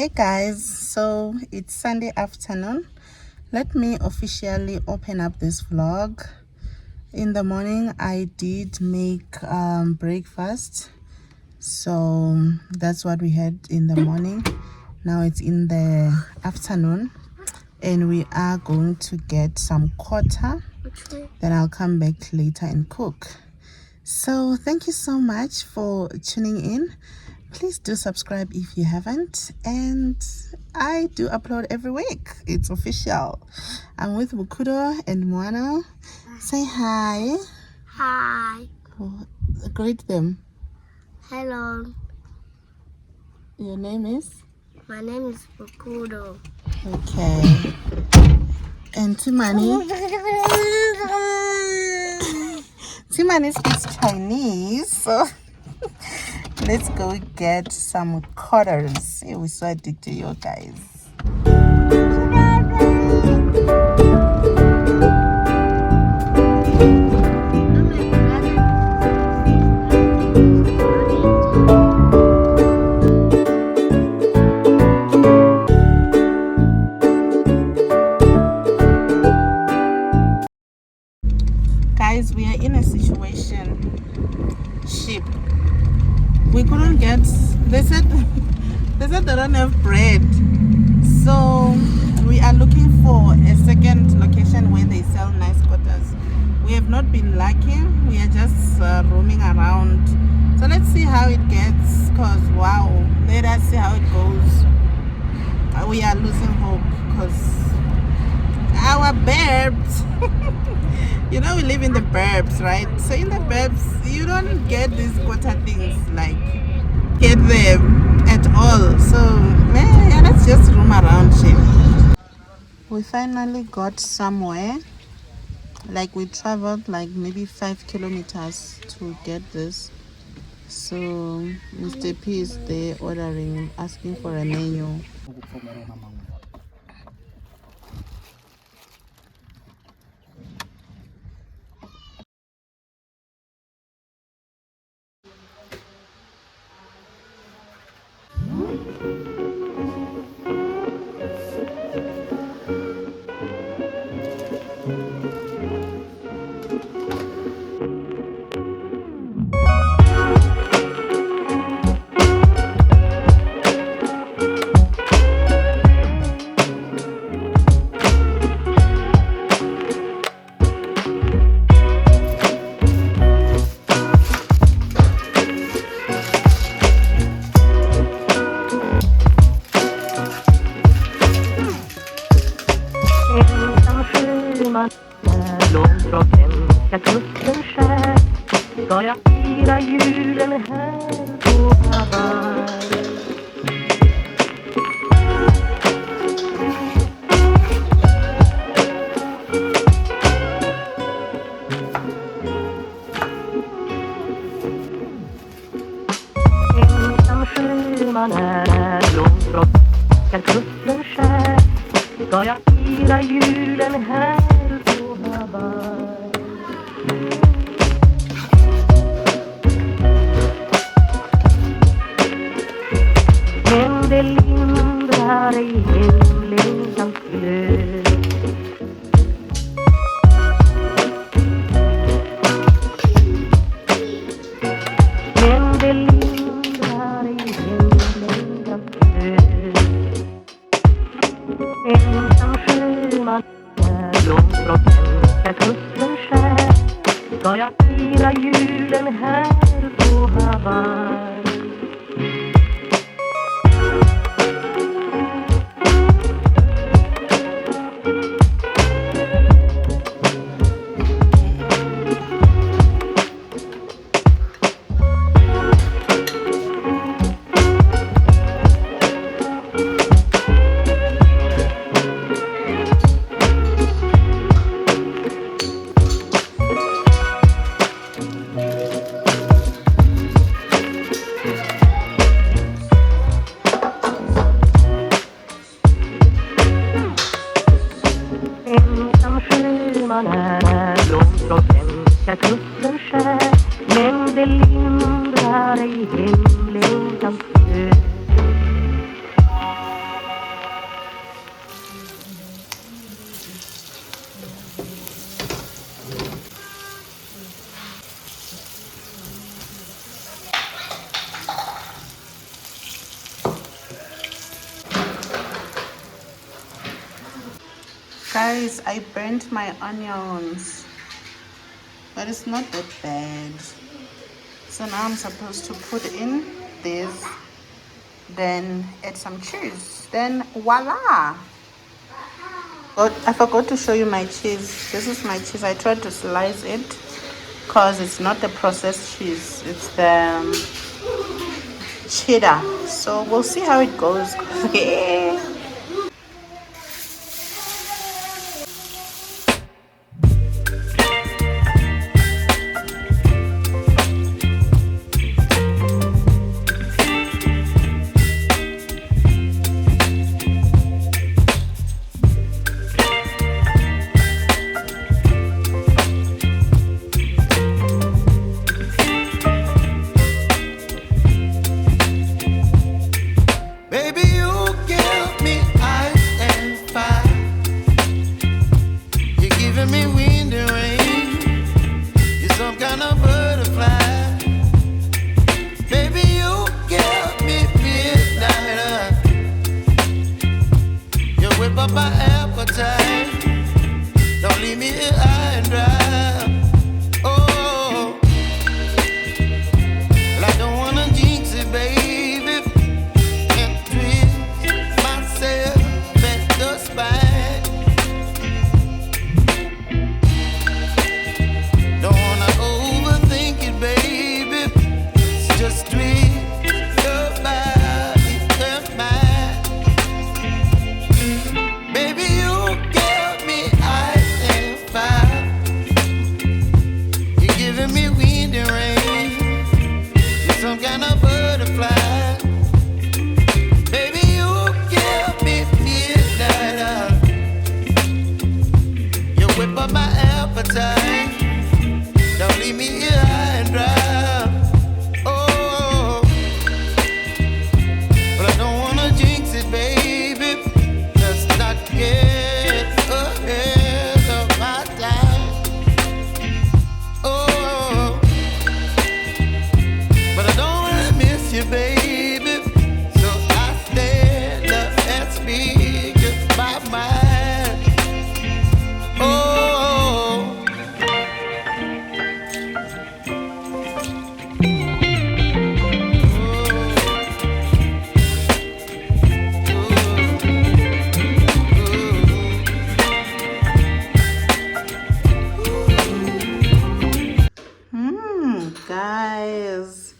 Hey guys, so it's Sunday afternoon. Let me officially open up this vlog. In the morning I did make breakfast, so that's what we had in the morning. Now it's in the afternoon and we are going to get some quota. Then I'll come back later and cook. So thank you so much for tuning in. Please do subscribe if you haven't, and I do upload every week. It's official. I'm with Bukudo and Moana. Say hi. Hi. Oh, greet them. Hello. Your name is? My name is Bukudo. Okay. And Timani? Timani speaks Chinese, so let's go get some quarters. Hey, we're so addicted to you guys. Guys, we are in a situation. Sheep. We couldn't get. They said they don't have bread. So we are looking for a second location where they sell nice quarters. We have not been lucky. We are just roaming around. So let's see how it gets. Cause wow, let us see how it goes. We are losing hope because our burbs. You know, we live in the burbs, right? So in the burbs, you don't get these quarter things, like get them at all. So yeah, let's just roam around here. We finally got somewhere. Like we traveled like maybe 5 kilometers to get this. So Mr. P is there ordering, asking for a menu. Långt från hemska kusten skär ska jag fira julen här på Hawaii. Ensam sjöman är långt från hemska kusten skär ska jag fira julen här på Hawaii. Men det lindrar ej hemlängtans glöd. Men det lindrar ej hemlängtans glöd. Ensam sjöman är långt från hemska kusten skär ska jag fira julen här på Hawaii. Ensam sjöman är långt från svenska kusten skär, men det lindrar ej hemlängtans död. Guys, I burnt my onions, but it's not that bad. So now I'm supposed to put in this, then add some cheese, then voila. But I forgot to show you my cheese. This is my cheese. I tried to slice it because it's not the processed cheese, it's the cheddar. So we'll see how it goes. Baby, you give me ice and fire. You're giving me wind and rain. You're some kind of butterfly. Baby, you give me midnight. You whip up my appetite. Don't leave me here high and dry. Oh, well, I don't wanna jinx it, baby. Don't leave me here high and dry. Oh, but I don't wanna jinx it, baby. Let's not get ahead of my time. Oh, but I don't wanna miss you, baby. So I stand up and speak my mind. Oh. Guys,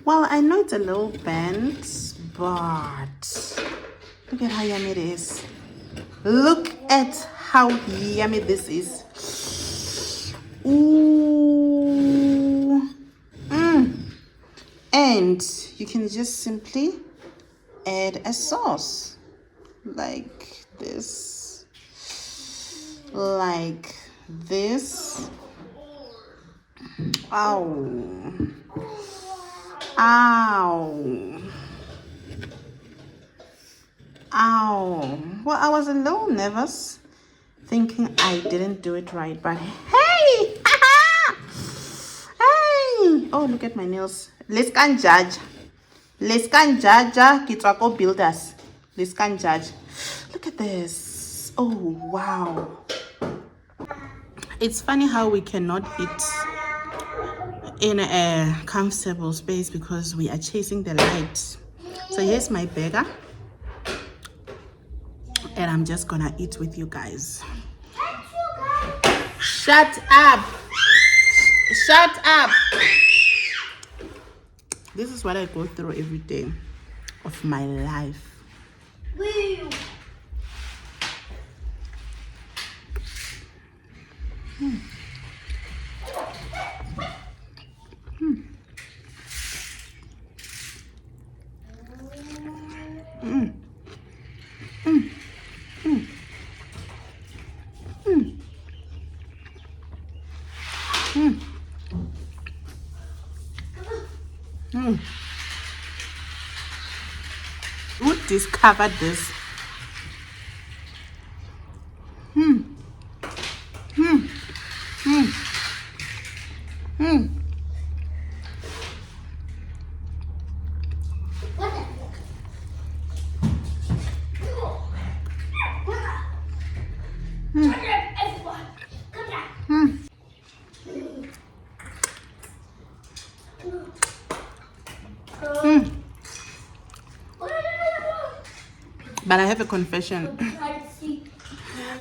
well, I know it's a little bent, but look at how yummy it is. Look at how yummy this is. Ooh. And you can just simply add a sauce like this, like this. Ow. Ow. Ow. Well, I was a little nervous thinking I didn't do it right, but hey! Hey! Oh, look at my nails. Let's can judge. Let's can judge. Kitwako builders. Let's can judge. Look at this. Oh, wow. It's funny how we cannot eat in a comfortable space because we are chasing the light. So here's my burger, and I'm just gonna eat with you guys. Shut up. Shut up. This is what I go through every day of my life. Who discovered this? But I have a confession.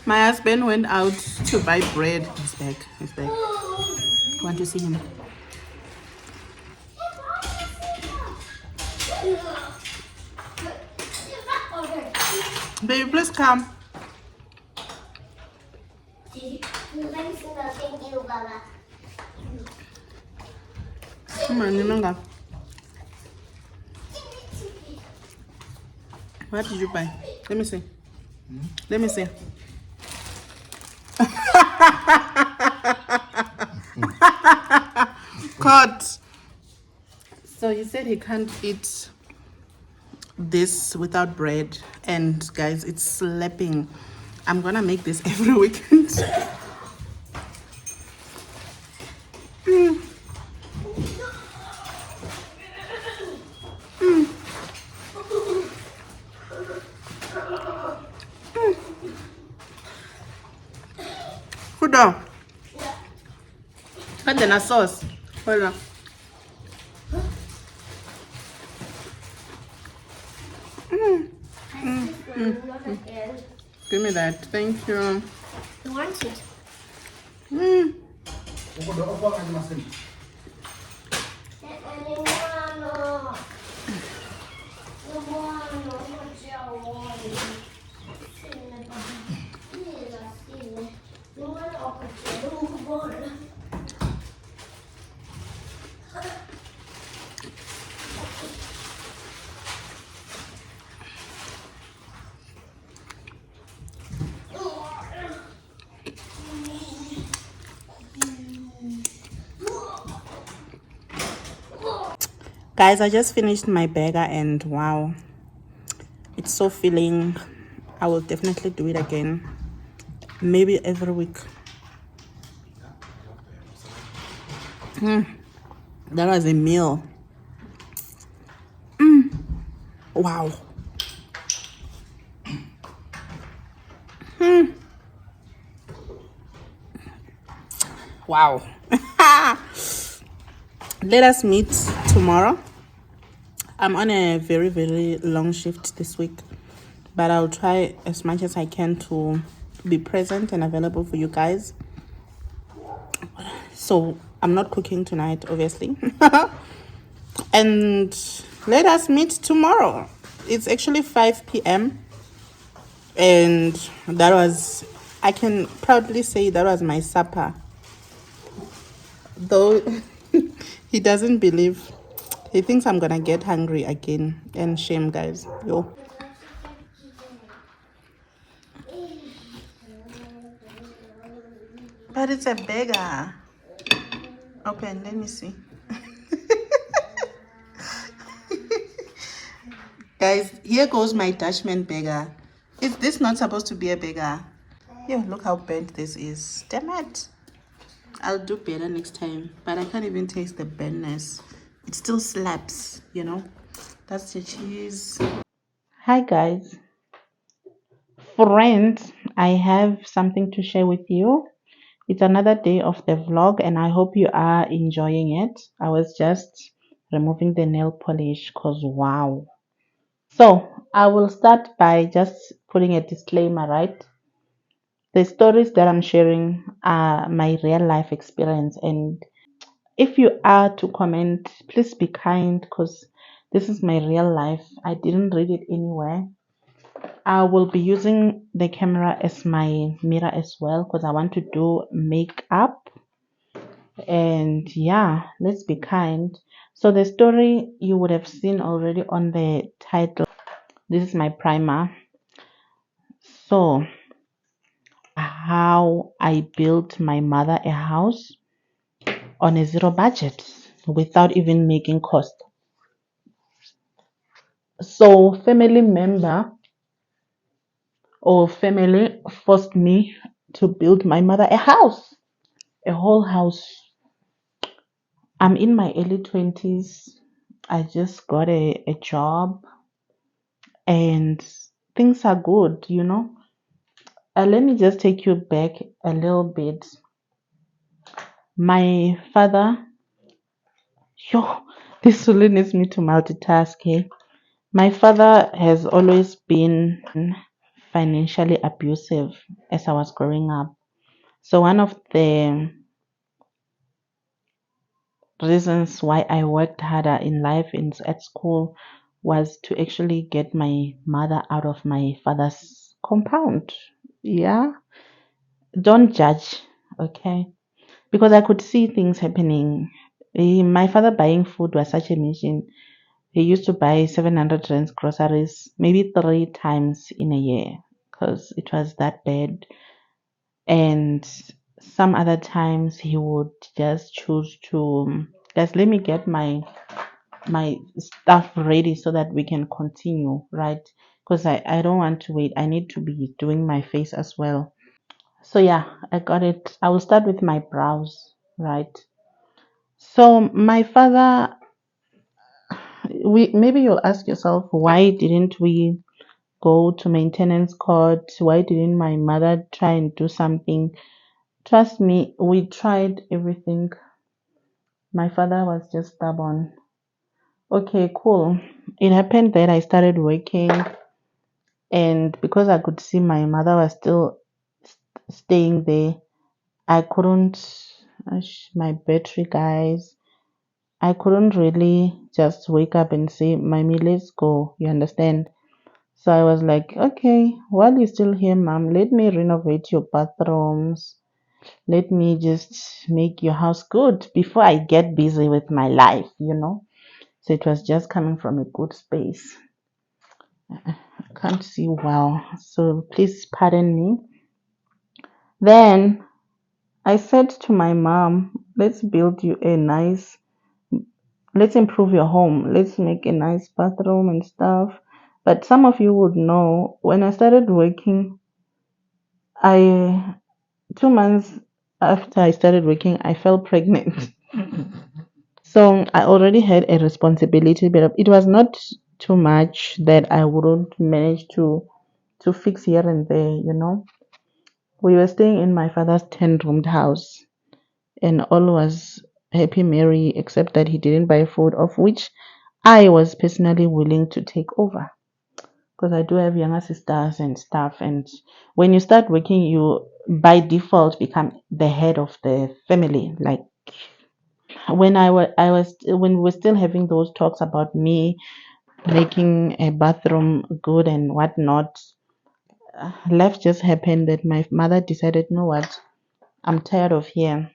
My husband went out to buy bread. He's back. He's back. Want to see him? Baby, please come. Come on, Nimanga. What did you buy? Let me see. Let me see. Cut. So he said he can't eat this without bread, and guys, it's slapping. I'm gonna make this every weekend. Hold on. And then a sauce. Hold on. Give me that. Thank you. You want it? Mm. Guys, I just finished my burger and wow, it's so filling. I will definitely do it again, maybe every week. That was a meal. Wow. Wow. Let us meet tomorrow. I'm on a very, very long shift this week, but I'll try as much as I can to be present and available for you guys. So I'm not cooking tonight, obviously. And let us meet tomorrow. It's actually 5 p.m. And that was, I can proudly say that was my supper. Though he doesn't believe, he thinks I'm gonna get hungry again. And shame, guys. Yo. But it's a burger. Open, let me see. Guys, here goes my Dutchman burger. Is this not supposed to be a burger? Yeah, look how burnt this is. Damn it. I'll do better next time. But I can't even taste the burntness. It still slaps, you know. That's the cheese. Hi, guys. Friends, I have something to share with you. It's another day of the vlog and I hope you are enjoying it. I was just removing the nail polish because wow. So I will start by just putting a disclaimer, right? The stories that I'm sharing are my real life experience. And if you are to comment, please be kind because this is my real life. I didn't read it anywhere. I will be using the camera as my mirror as well because I want to do makeup. And yeah, let's be kind. So the story you would have seen already on the title. This is my primer. So how I built my mother a house on a zero budget without even making cost. So family member or family forced me to build my mother a house, a whole house. I'm in my early 20s. I just got a job and things are good, you know. Let me just take you back a little bit. My father, yo, this really needs me to multitask, okay? My father has always been financially abusive as I was growing up. So one of the reasons why I worked harder in life at school was to actually get my mother out of my father's compound. Yeah, don't judge, okay? Because I could see things happening. My father buying food was such a mission. He used to buy 700 rands groceries maybe 3 times in a year because it was that bad. And some other times he would just choose to just let me get my stuff ready so that we can continue, right? Because I don't want to wait. I need to be doing my face as well. So yeah, I got it. I will start with my brows, right? So my father, we maybe you'll ask yourself, why didn't we go to maintenance court? Why didn't my mother try and do something? Trust me, we tried everything. My father was just stubborn. Okay, cool. It happened that I started working, and because I could see my mother was still staying there, I couldn't. My battery, guys. I couldn't really just wake up and say, "Mommy, let's go." You understand? So I was like, "Okay, while you're still here, mom, let me renovate your bathrooms. Let me just make your house good before I get busy with my life, you know?" So it was just coming from a good space. I can't see well, so please pardon me. Then I said to my mom, let's build you a nice, let's improve your home, let's make a nice bathroom and stuff. But some of you would know when I started working, I 2 months after I started working, I fell pregnant. So I already had a responsibility, but it was not too much that I wouldn't manage to fix here and there, you know. We were staying in my father's 10-roomed house, and all was happy Mary except that he didn't buy food, of which I was personally willing to take over because I do have younger sisters and stuff. And when you start working, you by default become the head of the family. Like when when we were still having those talks about me making a bathroom good and whatnot, life just happened that my mother decided, you know what, I'm tired of here.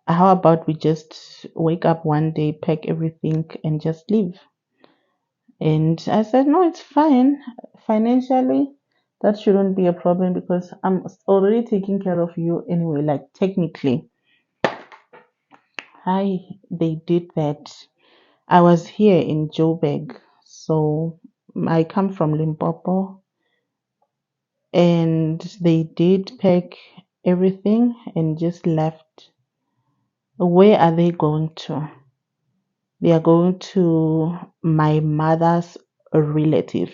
How about we just wake up one day, pack everything, and just leave? And I said, no, it's fine. Financially, that shouldn't be a problem because I'm already taking care of you anyway. Like, technically, they did that. I was here in Joburg, so I come from Limpopo, and they did pack everything and just left. Where are they going to? They are going to my mother's relative.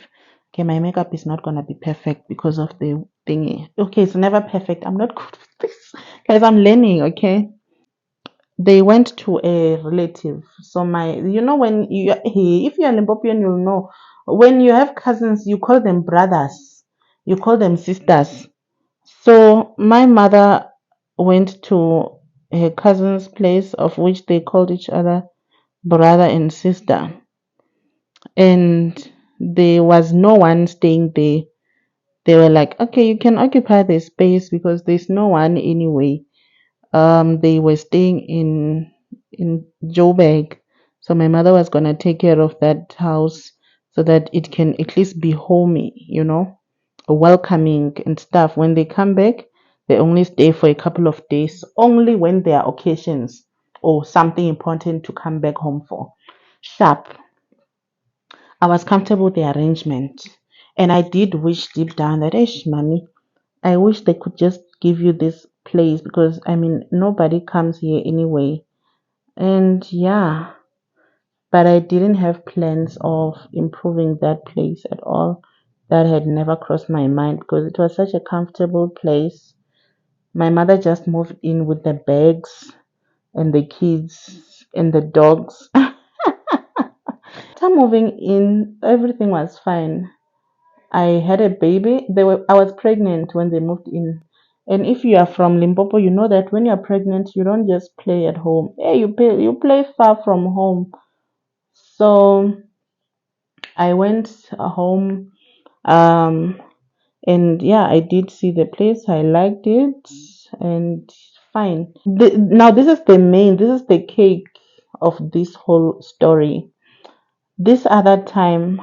Okay, my makeup is not gonna be perfect because of the thingy. Okay, it's never perfect. I'm not good with this. Guys, I'm learning, okay? They went to a relative. So you know when if you're Limpopoan, you'll know. When you have cousins, you call them brothers. You call them sisters. So my mother went to her cousin's place, of which they called each other brother and sister, and there was no one staying there. They were like, okay, you can occupy the space because there's no one anyway. They were staying in Joburg, so my mother was gonna take care of that house so that it can at least be homey, you know, welcoming and stuff. When they come back, they only stay for a couple of days, only when there are occasions or something important to come back home for. Sharp. I was comfortable with the arrangement. And I did wish deep down that, mommy, I wish they could just give you this place because, I mean, nobody comes here anyway. And yeah, but I didn't have plans of improving that place at all. That had never crossed my mind because it was such a comfortable place. My mother just moved in with the bags and the kids and the dogs. After moving in, everything was fine. I had a baby. I was pregnant when they moved in. And if you are from Limpopo, you know that when you're pregnant, you don't just play at home. Hey, you play far from home. So I went home. Um, and yeah, I did see the place. I liked it, and fine. Now this is the cake of this whole story. This other time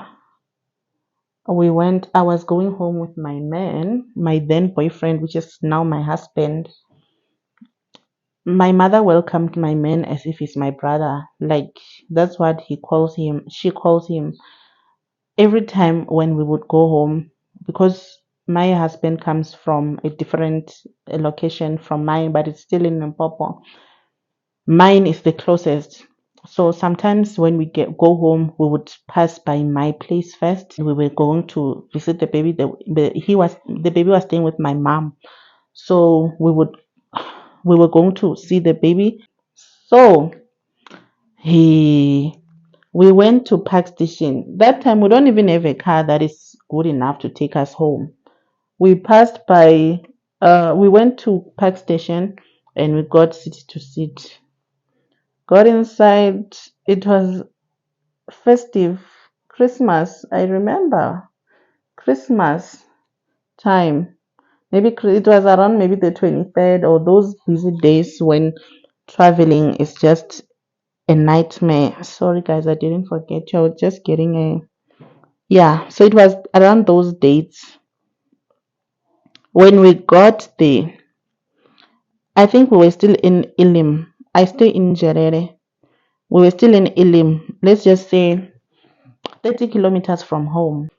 I was going home with my man, my then boyfriend, which is now my husband. My mother welcomed my man as if he's my brother. Like, that's what he calls him. She calls him every time when we would go home, because my husband comes from a different location from mine, but it's still in Limpopo. Mine is the closest. So sometimes when we go home, we would pass by my place first. We were going to visit the baby. The baby was staying with my mom. So we were going to see the baby. So he we went to Park Station. That time we don't even have a car that is good enough to take us home. We passed by we went to Park Station and we got seat to seat. Got inside. It was festive. Christmas. I remember Christmas time. Maybe it was around maybe the 23rd, or those busy days when traveling is just a nightmare. Sorry guys, I didn't forget you. I was just getting a yeah. So it was around those dates when we got there. I think we were still in Ilim. I stay in Jerere. We were still in Ilim. Let's just say 30 kilometers from home.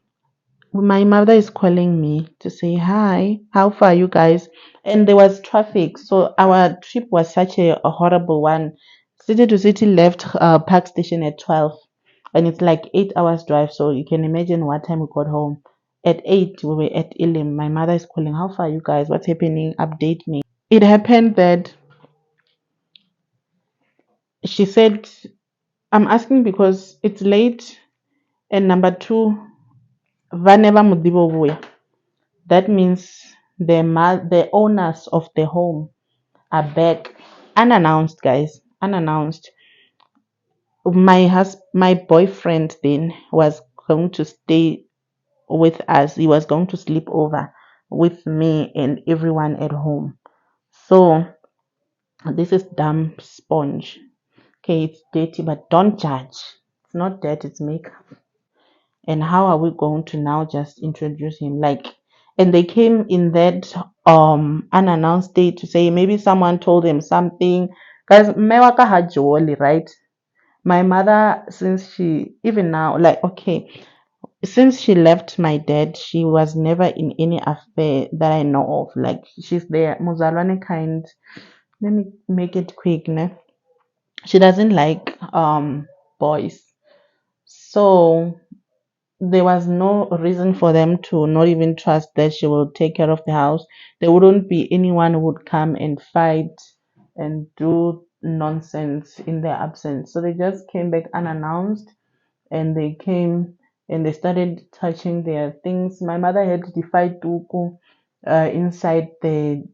My mother is calling me to say hi, how far are you guys? And there was traffic, so our trip was such a horrible one. City to city left Park Station at 12, and it's like 8 hours drive, so you can imagine what time we got home. At 8 we were at Ilim. My mother is calling, how far are you guys, what's happening, update me. It happened that she said, I'm asking because it's late, and number two, vaneva mudibo vuya. That means the owners of the home are back, unannounced, guys, unannounced. My boyfriend then was going to stay with us. He was going to sleep over with me and everyone at home. So this is dumb sponge. Okay, it's dirty, but don't judge. It's not dirty, it's makeup. And how are we going to now just introduce him, like, and they came in that unannounced day to say maybe someone told him something, because mewaka hajoli, right? My mother, since she, even now, like, okay, since she left my dad, she was never in any affair that I know of. Like, she's the muzalwane kind. Let me make it quick, ne? She doesn't like boys. So there was no reason for them to not even trust that she will take care of the house. There wouldn't be anyone who would come and fight and do nonsense in their absence. So they just came back unannounced, and they came and they started touching their things. My mother had to fight Tuku inside they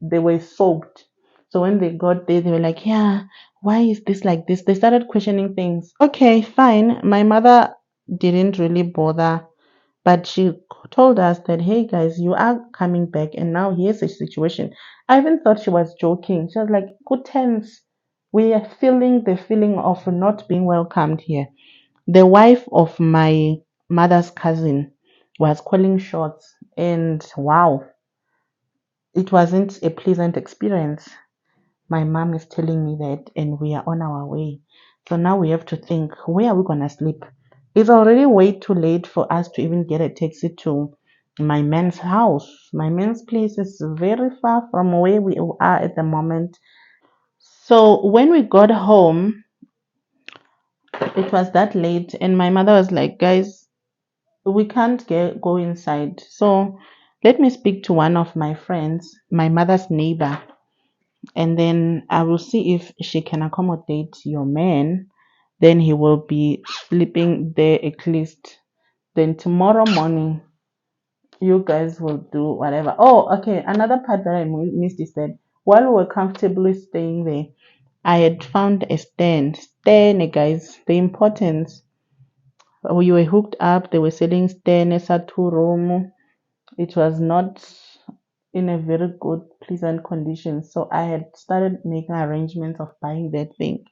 were soaked. So when they got there, they were like, yeah, why is this like this? They started questioning things. Okay, fine. My mother didn't really bother, but she told us that, hey guys, you are coming back, and now here's a situation. I even thought she was joking. She was like, good tense. We are feeling the feeling of not being welcomed here. The wife of my mother's cousin was calling shots, and wow, it wasn't a pleasant experience. My mom is telling me that, and we are on our way. So now we have to think, where are we gonna sleep? It's already way too late for us to even get a taxi to my man's house. My man's place is very far from where we are at the moment. So when we got home, it was that late, and my mother was like, guys, we can't go inside. So let me speak to one of my friends, my mother's neighbor, and then I will see if she can accommodate your man. then he will be sleeping there at least. Then tomorrow morning, you guys will do whatever. Oh, okay. Another part that I missed is that while we were comfortably staying there, I had found a stand. Stand, guys. The importance. We were hooked up. They were selling stand as a two-room. It was not in a very good, pleasant condition. So I had started making arrangements of buying that thing.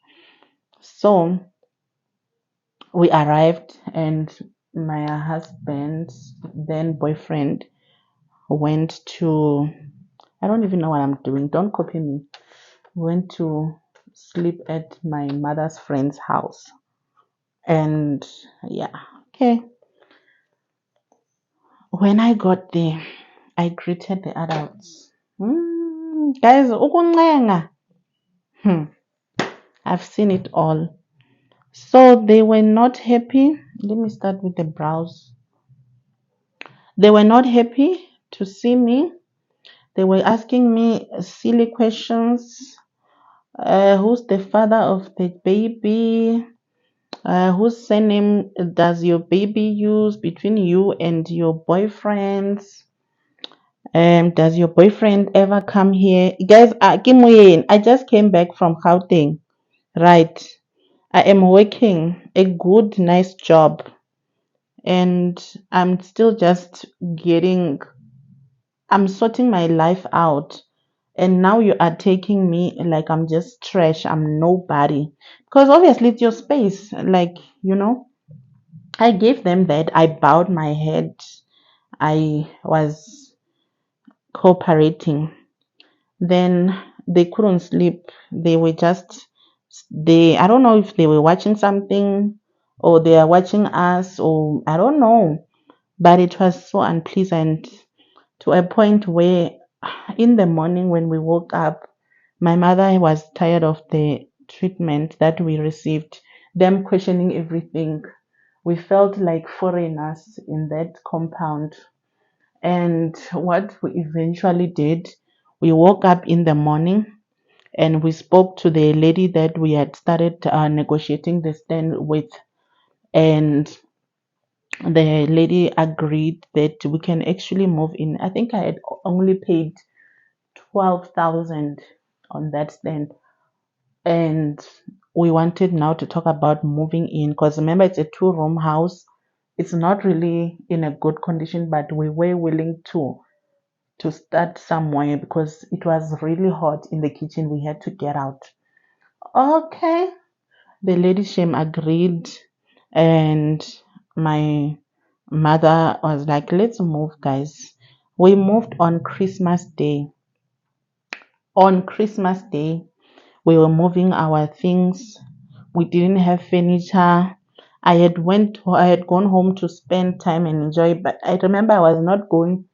So we arrived, and my husband's then boyfriend went to, I don't even know what I'm doing. Don't copy me. Went to sleep at my mother's friend's house. And yeah, okay. When I got there, I greeted the adults. Guys, ukuncenga. Hmm, I've seen it all. So they were not happy. Let me start with the brows. They were not happy to see me. They were asking me silly questions. Who's the father of the baby? Whose surname does your baby use between you and your boyfriends? Does your boyfriend ever come here? Guys, I just came back from Gauteng. Right. I am working a good, nice job, and I'm still just I'm sorting my life out. And now you are taking me like I'm just trash, I'm nobody. Because obviously it's your space. Like, I gave them that. I bowed my head. I was cooperating. Then they couldn't sleep. They were just, I don't know if they were watching something or they are watching us, or I don't know. But it was so unpleasant to a point where in the morning when we woke up, my mother was tired of the treatment that we received, them questioning everything. We felt like foreigners in that compound. And what we eventually did, we woke up in the morning and we spoke to the lady that we had started negotiating the stand with. And the lady agreed that we can actually move in. I think I had only paid 12,000 on that stand. And we wanted now to talk about moving in, because remember, it's a two-room house. It's not really in a good condition, but we were willing to start somewhere because it was really hot in the kitchen. We had to get out. Okay. The lady shame agreed, and my mother was like, let's move, guys. We moved on Christmas Day. On Christmas Day, we were moving our things. We didn't have furniture. I had gone home to spend time and enjoy, but I remember I was not going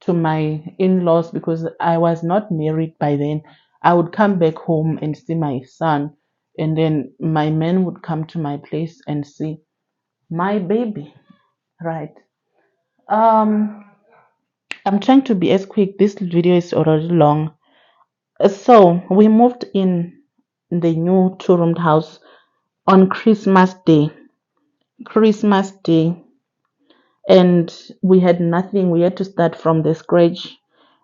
to my in-laws because I was not married by then. I would come back home and see my son, and then my man would come to my place and see my baby. Right. Um, I'm trying to be as quick. This video is already long. So we moved in the new two-roomed house on Christmas Day. Christmas Day, and we had nothing. We had to start from the scratch,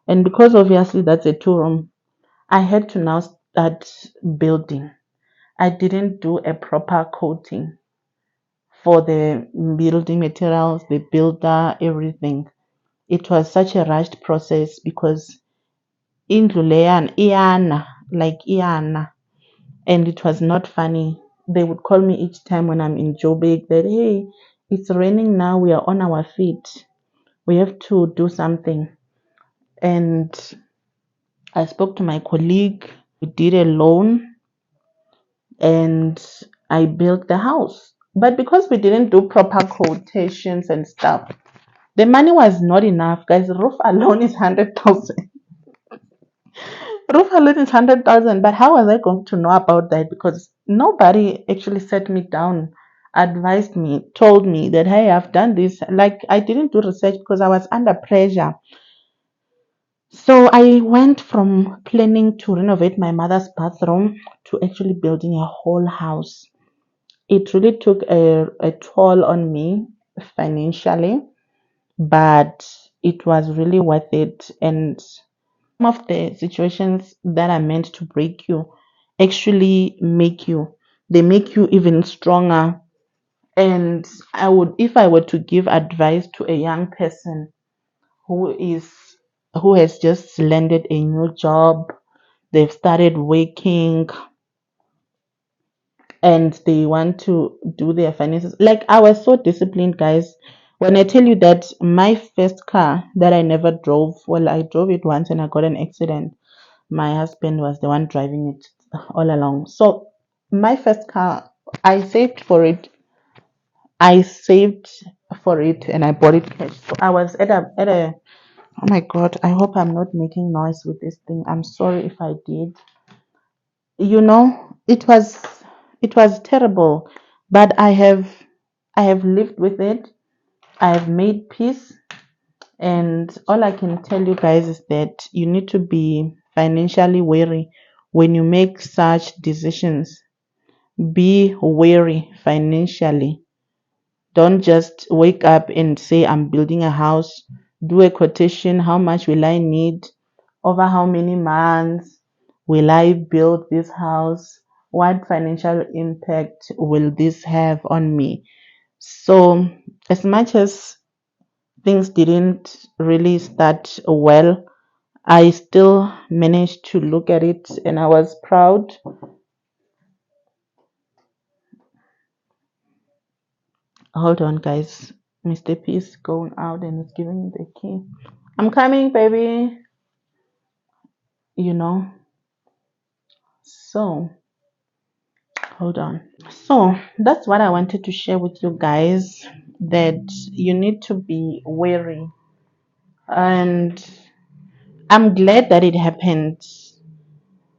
and because obviously that's a two-room, I had to now start building. I didn't do a proper coating for the building materials, the builder, everything. It was such a rushed process because in Lulean, Iana, like Iana, and it was not funny. They would call me each time when I'm in Joburg that, hey, it's raining now, we are on our feet. We have to do something. And I spoke to my colleague. We did a loan and I built the house. But because we didn't do proper quotations and stuff, the money was not enough. Guys, roof alone is 100,000. Roof alone is 100,000. But how was I going to know about that? Because nobody actually sat me down, advised me, told me that, hey, I've done this. Like, I didn't do research because I was under pressure. So I went from planning to renovate my mother's bathroom to actually building a whole house. it really took a toll on me financially, but it was really worth it. And some of the situations that are meant to break you actually they make you even stronger. And if I were to give advice to a young person who is who has just landed a new job, they've started working, and they want to do their finances. Like, I was so disciplined, guys. When I tell you that my first car that I never drove, well, I drove it once and I got an accident. My husband was the one driving it all along. So my first car, I saved for it. I saved for it and I bought it cash. So I was at a oh my god, I hope I'm not making noise with this thing. I'm sorry if I did. It was terrible, but I have lived with it. I have made peace, and all I can tell you guys is that you need to be financially wary when you make such decisions. Be wary financially. Don't just wake up and say, I'm building a house. Do a quotation. How much will I need? Over how many months will I build this house? What financial impact will this have on me? So, as much as things didn't really start well, I still managed to look at it and I was proud. Hold on, guys. Mr. P is going out and is giving me the key. I'm coming, baby. You know. So, hold on. So, that's what I wanted to share with you guys, that you need to be wary. And I'm glad that it happened.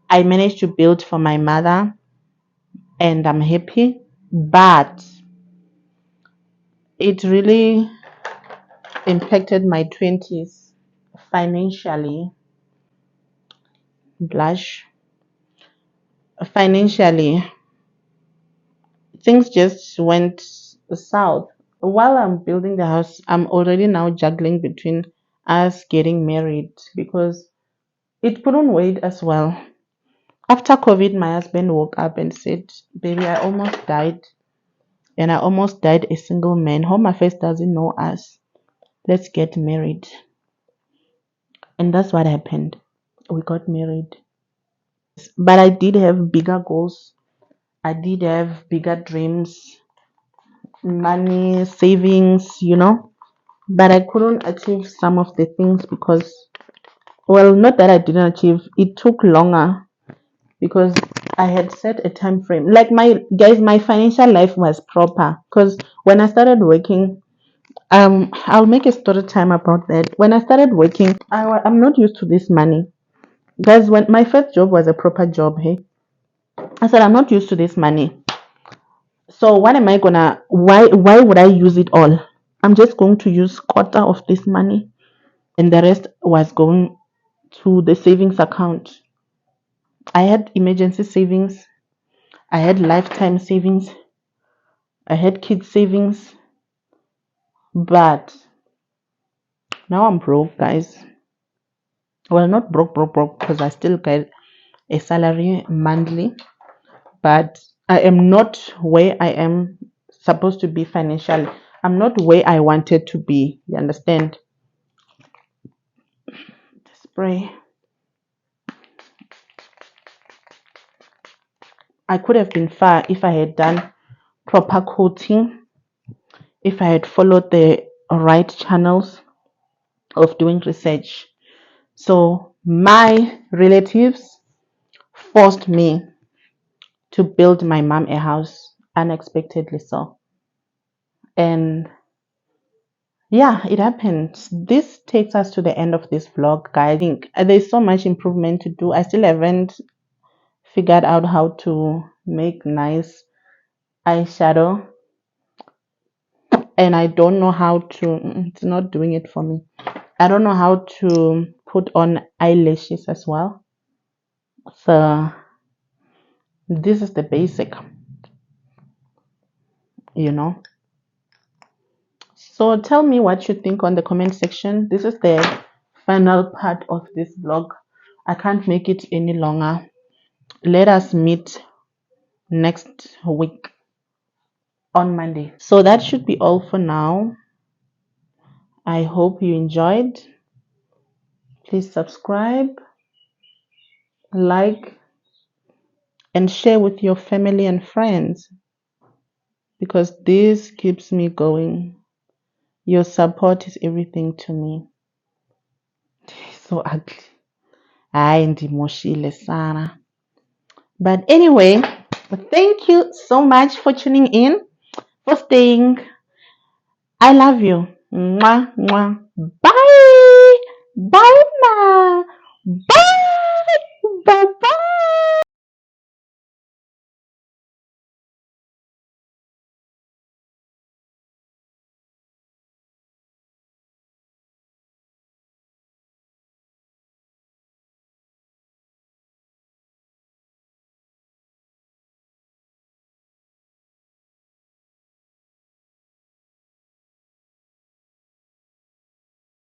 I managed to build for my mother and I'm happy. But it really impacted my 20s financially. Blush. Financially, things just went south. While I'm building the house, I'm already now juggling between us getting married because it couldn't wait as well. After COVID, my husband woke up and said, baby, I almost died. And I almost died a single man. Home Affairs doesn't know us. Let's get married. And that's what happened. We got married. But I did have bigger goals. I did have bigger dreams, money, savings. But I couldn't achieve some of the things because, well, not that I didn't achieve, it took longer because I had set a time frame. Like, my financial life was proper because when I started working, I'll make a story time about that. When I started working, I'm not used to this money. Guys, when my first job was a proper job, hey, I said I'm not used to this money. So what am I gonna? Why would I use it all? I'm just going to use quarter of this money, and the rest was going to the savings account. I had emergency savings, I had lifetime savings, I had kids savings, but now I'm broke, guys. Well, not broke because I still get a salary monthly, but I am not where I am supposed to be financially. I'm not where I wanted to be. You understand? Spray. I could have been far if I had done proper coaching, if I had followed the right channels of doing research. So my relatives forced me to build my mom a house unexpectedly so. And yeah, it happened. This takes us to the end of this vlog, guys. I think there's so much improvement to do. I still haven't figured out how to make nice eyeshadow, and I don't know how to, it's not doing it for me. I don't know how to put on eyelashes as well. So this is the basic. you know. So tell me what you think on the comment section. This is the final part of this vlog. I can't make it any longer. Let us meet next week on Monday. So that should be all for now. I hope you enjoyed. Please subscribe, like, and share with your family and friends because this keeps me going. Your support is everything to me. So ugly. Hayi ndimoshile sana. But anyway, thank you so much for tuning in, for staying. I love you. Mwah, mwah. Bye.